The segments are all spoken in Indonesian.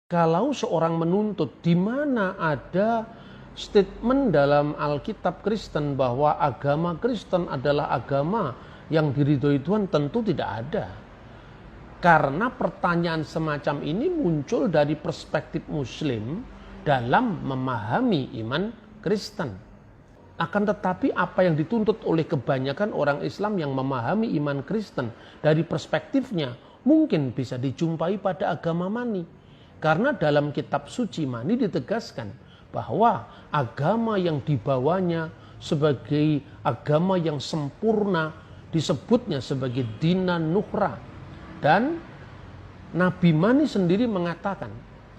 Kalau seorang menuntut di mana ada statement dalam Alkitab Kristen bahwa agama Kristen adalah agama yang diridhoi Tuhan, tentu tidak ada. Karena pertanyaan semacam ini muncul dari perspektif Muslim dalam memahami iman Kristen. Akan tetapi apa yang dituntut oleh kebanyakan orang Islam yang memahami iman Kristen dari perspektifnya mungkin bisa dijumpai pada agama Mani. Karena dalam kitab suci Mani ditegaskan bahwa agama yang dibawanya sebagai agama yang sempurna disebutnya sebagai Dina Nuhra. Dan Nabi Mani sendiri mengatakan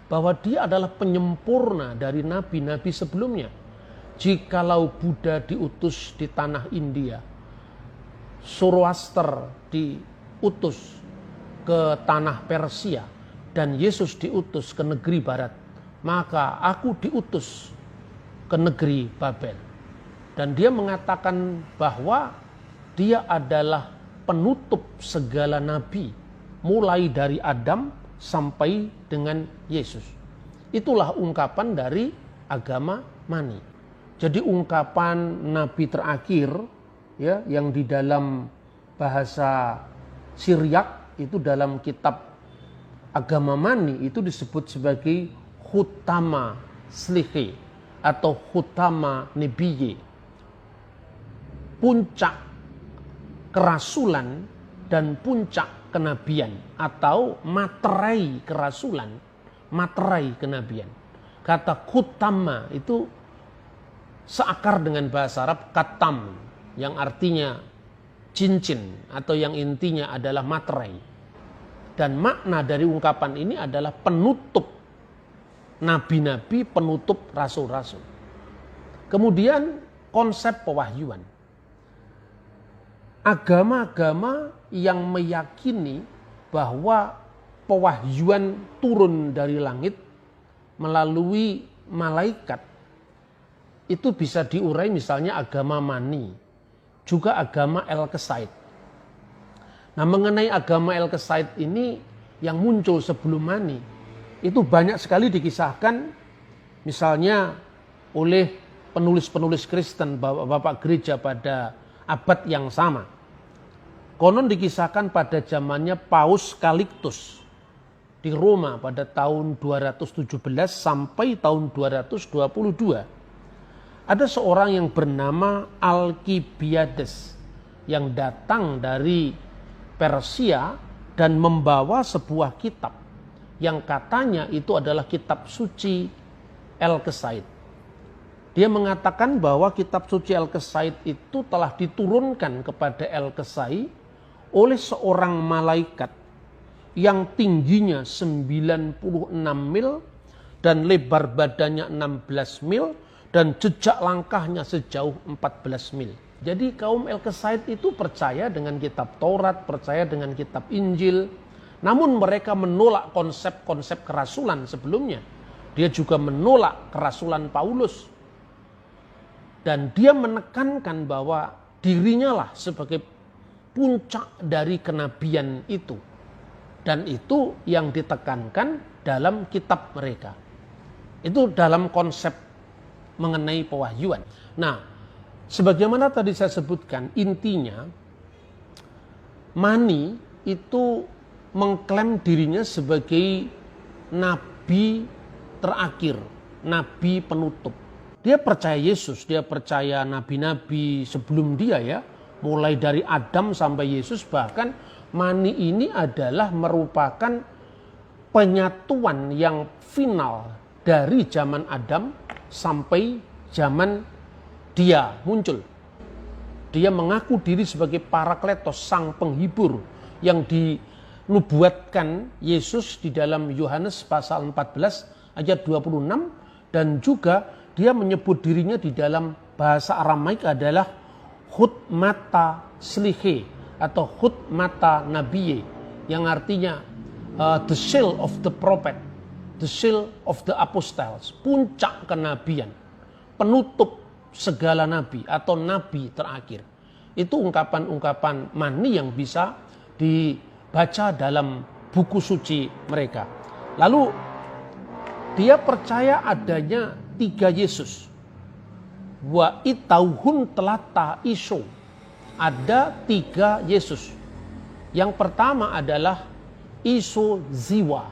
bahwa dia adalah penyempurna dari nabi-nabi sebelumnya. Jikalau Buddha diutus di tanah India, Zoroaster diutus ke tanah Persia, dan Yesus diutus ke negeri barat, maka aku diutus ke negeri Babel. Dan dia mengatakan bahwa dia adalah penutup segala nabi, mulai dari Adam sampai dengan Yesus. Itulah ungkapan dari agama Mani. Jadi ungkapan nabi terakhir ya, yang di dalam bahasa Syriak itu dalam kitab agama Mani itu disebut sebagai Hutama Slihi atau Hutama Nebiye. Puncak kerasulan dan puncak kenabian atau materai kerasulan, materai kenabian. Kata Hutama itu seakar dengan bahasa Arab katam yang artinya cincin atau yang intinya adalah materai. Dan makna dari ungkapan ini adalah penutup nabi-nabi, penutup rasul-rasul. Kemudian konsep pewahyuan. Agama-agama yang meyakini bahwa pewahyuan turun dari langit melalui malaikat itu bisa diurai misalnya agama Mani, juga agama El-Kesaid. Nah, mengenai agama El-Kesaid ini yang muncul sebelum Mani, itu banyak sekali dikisahkan misalnya oleh penulis-penulis Kristen, bapak-bapak gereja pada abad yang sama. Konon dikisahkan pada zamannya Paus Calictus di Roma pada tahun 217 sampai tahun 222. Ada seorang yang bernama Alkibiades yang datang dari Persia dan membawa sebuah kitab yang katanya itu adalah kitab suci El-Kesaid. Dia mengatakan bahwa kitab suci El-Kesaid itu telah diturunkan kepada El-Kesai oleh seorang malaikat yang tingginya 96 mil dan lebar badannya 16 mil dan jejak langkahnya sejauh 14 mil. Jadi kaum El-Kesaid itu percaya dengan kitab Taurat, percaya dengan kitab Injil. Namun mereka menolak konsep-konsep kerasulan sebelumnya. Dia juga menolak kerasulan Paulus. Dan dia menekankan bahwa dirinya lah sebagai puncak dari kenabian itu. Dan itu yang ditekankan dalam kitab mereka. Itu dalam konsep mengenai pewahyuan. Nah, sebagaimana tadi saya sebutkan, intinya Mani itu mengklaim dirinya sebagai nabi terakhir, nabi penutup. Dia percaya Yesus, dia percaya nabi-nabi sebelum dia ya, mulai dari Adam sampai Yesus. Bahkan Mani ini adalah merupakan penyatuan yang final dari zaman Adam sampai zaman dia muncul. Dia mengaku diri sebagai Parakletos, sang penghibur yang dinubuatkan Yesus di dalam Yohanes pasal 14 ayat 26, dan juga dia menyebut dirinya di dalam bahasa Aramaik adalah Hutmata Slihe atau Hutmata Nabiye, yang artinya the seal of the prophet, the seal of the apostles, puncak kenabian, penutup segala nabi atau nabi terakhir. Itu ungkapan-ungkapan Mani yang bisa dibaca dalam buku suci mereka. Lalu Dia percaya adanya 3 Yesus. Wa itauhun telata iso. Ada 3 Yesus. Yang pertama adalah iso ziwa.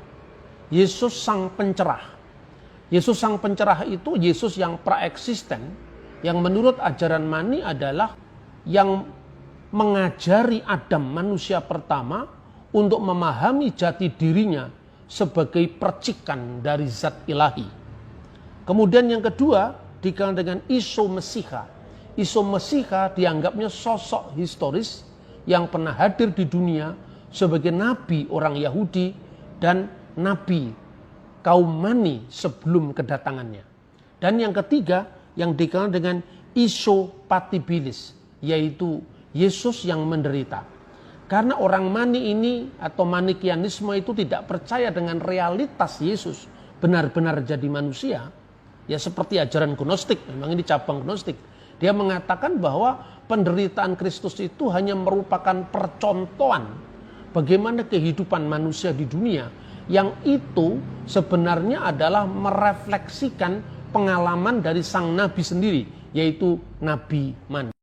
Yesus sang pencerah. Yesus sang pencerah itu Yesus yang praeksisten, yang menurut ajaran Mani adalah yang mengajari Adam manusia pertama untuk memahami jati dirinya sebagai percikan dari zat ilahi. Kemudian yang kedua dikenal dengan Iso Mesiha. Iso Mesiha dianggapnya sosok historis yang pernah hadir di dunia sebagai nabi orang Yahudi dan nabi kaum Mani sebelum kedatangannya. Dan yang ketiga yang dikenal dengan Iso Patibilis, yaitu Yesus yang menderita. Karena orang Mani ini atau Manikianisme itu tidak percaya dengan realitas Yesus benar-benar jadi manusia. Ya seperti ajaran Gnostik, memang ini cabang Gnostik. Dia mengatakan bahwa penderitaan Kristus itu hanya merupakan percontohan bagaimana kehidupan manusia di dunia, yang itu sebenarnya adalah merefleksikan pengalaman dari sang nabi sendiri, yaitu Nabi Mani.